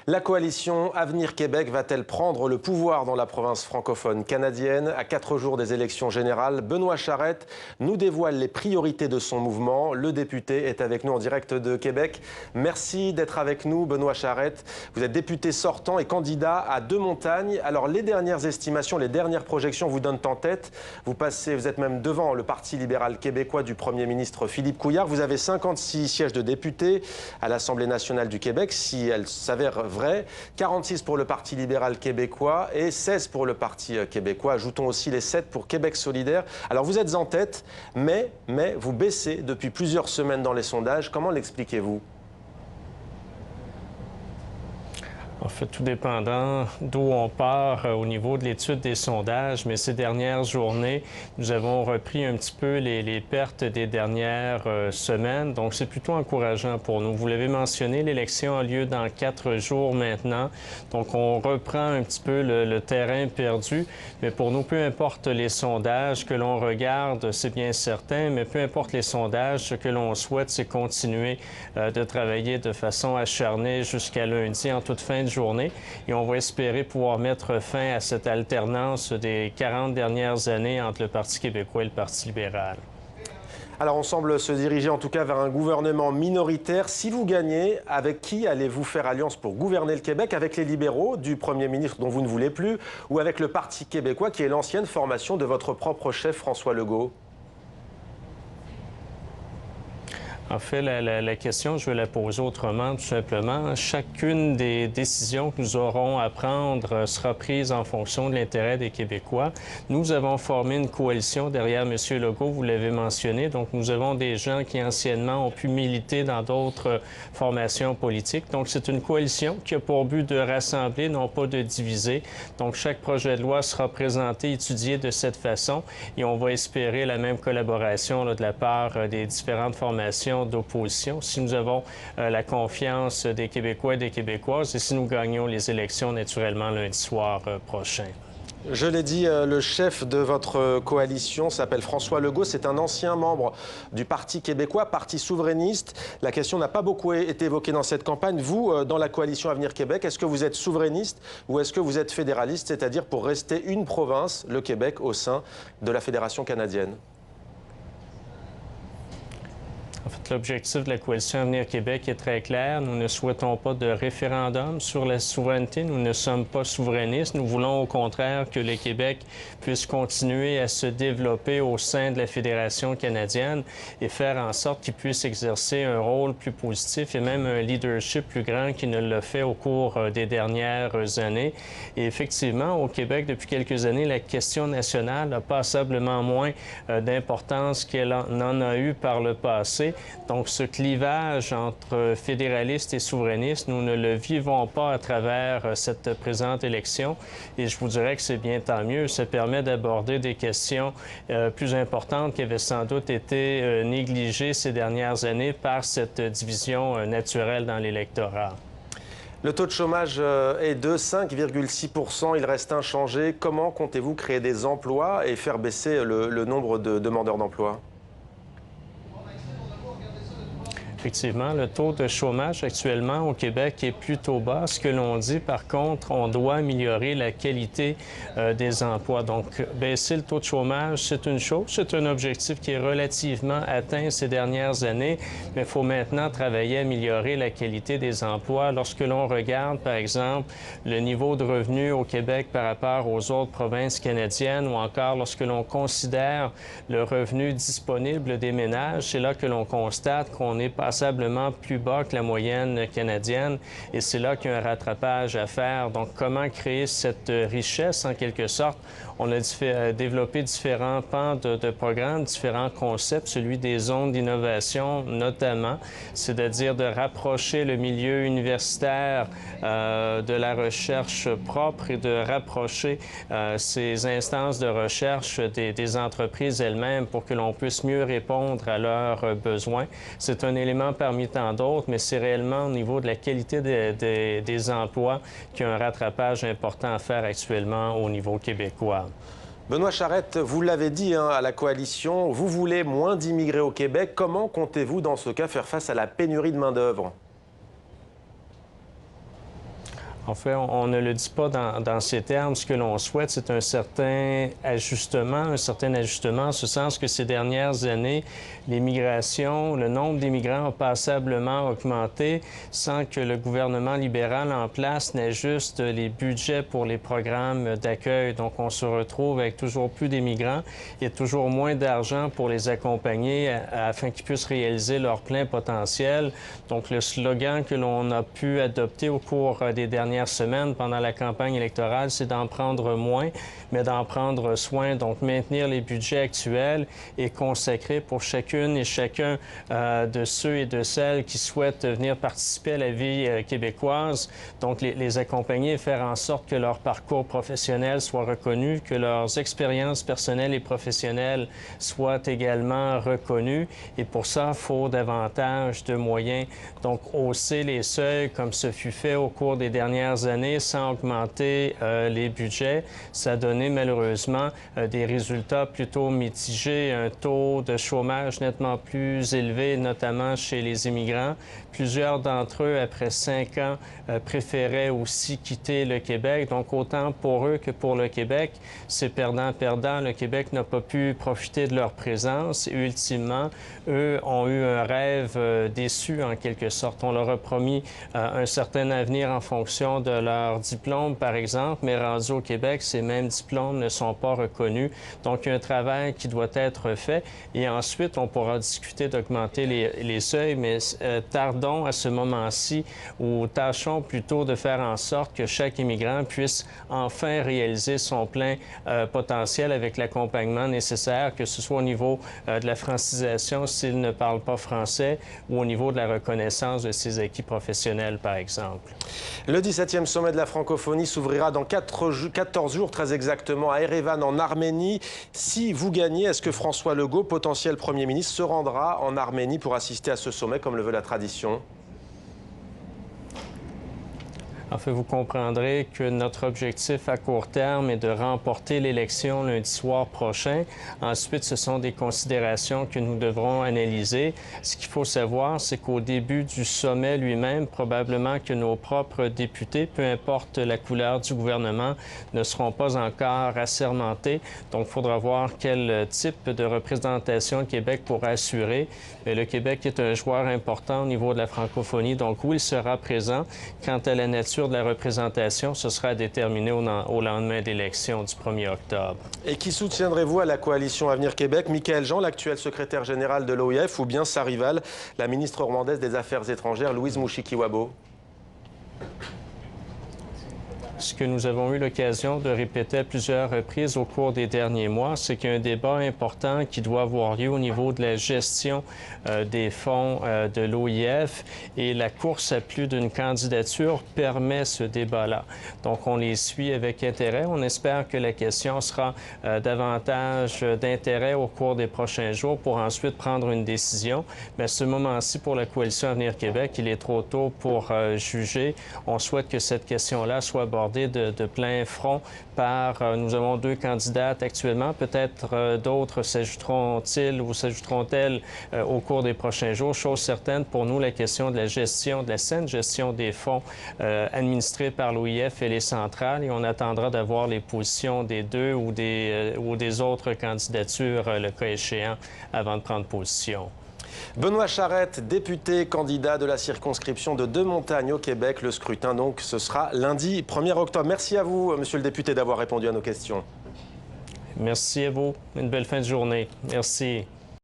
La coalition Avenir Québec va-t-elle prendre le pouvoir dans la province francophone canadienne? À 4 jours des élections générales, Benoît Charette nous dévoile les priorités de son mouvement. Le député est avec nous en direct de Québec. Merci d'être avec nous, Benoît Charette. Vous êtes député sortant et candidat à Deux-Montagnes. Alors, les dernières estimations, les dernières projections vous donnent en tête. Vous êtes même devant le Parti libéral québécois du Premier ministre Philippe Couillard. Vous avez 56 sièges de députés à l'Assemblée nationale du Québec, si elle s'avère vraie. 46 pour le Parti libéral québécois et 16 pour le Parti québécois. Ajoutons aussi les 7 pour Québec solidaire. Alors vous êtes en tête, mais vous baissez depuis plusieurs semaines dans les sondages. Comment l'expliquez-vous? En fait, tout dépendant d'où on part au niveau de l'étude des sondages, mais ces dernières journées, nous avons repris un petit peu les pertes des dernières semaines, donc c'est plutôt encourageant pour nous. Vous l'avez mentionné, l'élection a lieu dans 4 jours maintenant, donc on reprend un petit peu le terrain perdu, mais pour nous, peu importe les sondages que l'on regarde, c'est bien certain, mais peu importe les sondages, ce que l'on souhaite, c'est continuer de travailler de façon acharnée jusqu'à lundi, en toute fin de journée, et on va espérer pouvoir mettre fin à cette alternance des 40 dernières années entre le Parti québécois et le Parti libéral. Alors on semble se diriger en tout cas vers un gouvernement minoritaire. Si vous gagnez, avec qui allez-vous faire alliance pour gouverner le Québec? Avec les libéraux du Premier ministre dont vous ne voulez plus, ou avec le Parti québécois qui est l'ancienne formation de votre propre chef François Legault? En fait, la question, je vais la poser autrement, tout simplement. Chacune des décisions que nous aurons à prendre sera prise en fonction de l'intérêt des Québécois. Nous avons formé une coalition derrière M. Legault, vous l'avez mentionné. Donc, nous avons des gens qui, anciennement, ont pu militer dans d'autres formations politiques. Donc, c'est une coalition qui a pour but de rassembler, non pas de diviser. Donc, chaque projet de loi sera présenté, étudié de cette façon, et on va espérer la même collaboration de la part des différentes formations d'opposition, si nous avons la confiance des Québécois et des Québécoises et si nous gagnons les élections naturellement lundi soir prochain. Je l'ai dit, le chef de votre coalition s'appelle François Legault. C'est un ancien membre du Parti québécois, parti souverainiste. La question n'a pas beaucoup été évoquée dans cette campagne. Vous, dans la coalition Avenir Québec, est-ce que vous êtes souverainiste ou est-ce que vous êtes fédéraliste, c'est-à-dire pour rester une province, le Québec, au sein de la Fédération canadienne? En fait, l'objectif de la coalition Avenir Québec est très clair. Nous ne souhaitons pas de référendum sur la souveraineté. Nous ne sommes pas souverainistes. Nous voulons au contraire que le Québec puisse continuer à se développer au sein de la Fédération canadienne et faire en sorte qu'il puisse exercer un rôle plus positif et même un leadership plus grand qu'il ne l'a fait au cours des dernières années. Et effectivement, au Québec, depuis quelques années, la question nationale a passablement moins d'importance qu'elle en a eu par le passé. Donc, ce clivage entre fédéralistes et souverainistes, nous ne le vivons pas à travers cette présente élection. Et je vous dirais que c'est bien tant mieux. Ça permet d'aborder des questions plus importantes qui avaient sans doute été négligées ces dernières années par cette division naturelle dans l'électorat. Le taux de chômage est de 5,6 %. Il reste inchangé. Comment comptez-vous créer des emplois et faire baisser le nombre de demandeurs d'emploi? Effectivement, le taux de chômage actuellement au Québec est plutôt bas. Ce que l'on dit, par contre, on doit améliorer la qualité des emplois. Donc, baisser le taux de chômage, c'est une chose. C'est un objectif qui est relativement atteint ces dernières années, mais il faut maintenant travailler à améliorer la qualité des emplois. Lorsque l'on regarde, par exemple, le niveau de revenus au Québec par rapport aux autres provinces canadiennes ou encore lorsque l'on considère le revenu disponible des ménages, c'est là que l'on constate qu'on est passablement plus bas que la moyenne canadienne et c'est là qu'il y a un rattrapage à faire. Donc, comment créer cette richesse en quelque sorte? On a développé différents pans de programmes, différents concepts, celui des zones d'innovation notamment, c'est-à-dire de rapprocher le milieu universitaire de la recherche propre et de rapprocher ces instances de recherche des entreprises elles-mêmes pour que l'on puisse mieux répondre à leurs besoins. C'est un élément parmi tant d'autres, mais c'est réellement au niveau de la qualité des emplois qu'il y a un rattrapage important à faire actuellement au niveau québécois. Benoît Charette, vous l'avez dit à la coalition, vous voulez moins d'immigrés au Québec. Comment comptez-vous dans ce cas faire face à la pénurie de main-d'œuvre? En fait, on ne le dit pas dans ces termes. Ce que l'on souhaite, c'est un certain ajustement en ce sens que ces dernières années, les migrations, le nombre d'immigrants a passablement augmenté sans que le gouvernement libéral en place n'ajuste les budgets pour les programmes d'accueil. Donc, on se retrouve avec toujours plus d'immigrants et toujours moins d'argent pour les accompagner afin qu'ils puissent réaliser leur plein potentiel. Donc, le slogan que l'on a pu adopter au cours des dernières semaines pendant la campagne électorale, c'est d'en prendre moins, mais d'en prendre soin, donc maintenir les budgets actuels et consacrer pour chacune et chacun de ceux et de celles qui souhaitent venir participer à la vie québécoise, donc les accompagner et faire en sorte que leur parcours professionnel soit reconnu, que leurs expériences personnelles et professionnelles soient également reconnues. Et pour ça, il faut davantage de moyens. Donc, hausser les seuils, comme ce fut fait au cours des dernières années sans augmenter les budgets, ça a donné malheureusement des résultats plutôt mitigés, un taux de chômage nettement plus élevé, notamment chez les immigrants. Plusieurs d'entre eux, après 5 ans, préféraient aussi quitter le Québec. Donc, autant pour eux que pour le Québec, c'est perdant-perdant. Le Québec n'a pas pu profiter de leur présence et ultimement, eux ont eu un rêve déçu en quelque sorte. On leur a promis un certain avenir en fonction de leur diplôme, par exemple, mais rendus au Québec, ces mêmes diplômes ne sont pas reconnus. Donc, il y a un travail qui doit être fait et ensuite, on pourra discuter d'augmenter les seuils, mais tardons à ce moment-ci ou tâchons plutôt de faire en sorte que chaque immigrant puisse enfin réaliser son plein potentiel avec l'accompagnement nécessaire, que ce soit au niveau de la francisation s'il ne parle pas français ou au niveau de la reconnaissance de ses acquis professionnels, par exemple. Le 17e sommet de la francophonie s'ouvrira dans 14 jours, très exactement, à Erevan, en Arménie. Si vous gagnez, est-ce que François Legault, potentiel Premier ministre, se rendra en Arménie pour assister à ce sommet, comme le veut la tradition ? En fait, vous comprendrez que notre objectif à court terme est de remporter l'élection lundi soir prochain. Ensuite, ce sont des considérations que nous devrons analyser. Ce qu'il faut savoir, c'est qu'au début du sommet lui-même, probablement que nos propres députés, peu importe la couleur du gouvernement, ne seront pas encore assermentés. Donc, il faudra voir quel type de représentation le Québec pourra assurer. Mais le Québec est un joueur important au niveau de la francophonie. Donc, oui, il sera présent. Quant à la nature de la représentation, ce sera déterminé au lendemain d'élection du 1er octobre. Et qui soutiendrez-vous à la coalition Avenir Québec? Michaël Jean, l'actuel secrétaire général de l'OIF, ou bien sa rivale, la ministre rwandaise des Affaires étrangères, Louise Mushikiwabo? Ce que nous avons eu l'occasion de répéter à plusieurs reprises au cours des derniers mois, c'est qu'il y a un débat important qui doit avoir lieu au niveau de la gestion des fonds de l'OIF et la course à plus d'une candidature permet ce débat-là. Donc, on les suit avec intérêt. On espère que la question sera davantage d'intérêt au cours des prochains jours pour ensuite prendre une décision. Mais à ce moment-ci, pour la coalition Avenir Québec, il est trop tôt pour juger. On souhaite que cette question-là soit abordée de plein front par, nous avons 2 candidates actuellement, peut-être d'autres s'ajouteront-ils ou s'ajouteront-elles au cours des prochains jours. Chose certaine, pour nous, la question de la gestion, de la saine gestion des fonds administrés par l'OIF, elle est centrale et on attendra d'avoir les positions des 2 ou des autres candidatures, le cas échéant, avant de prendre position. Benoît Charette, député candidat de la circonscription de Deux-Montagnes au Québec. Le scrutin, donc, ce sera lundi 1er octobre. Merci à vous, monsieur le député, d'avoir répondu à nos questions. Merci à vous. Une belle fin de journée. Merci.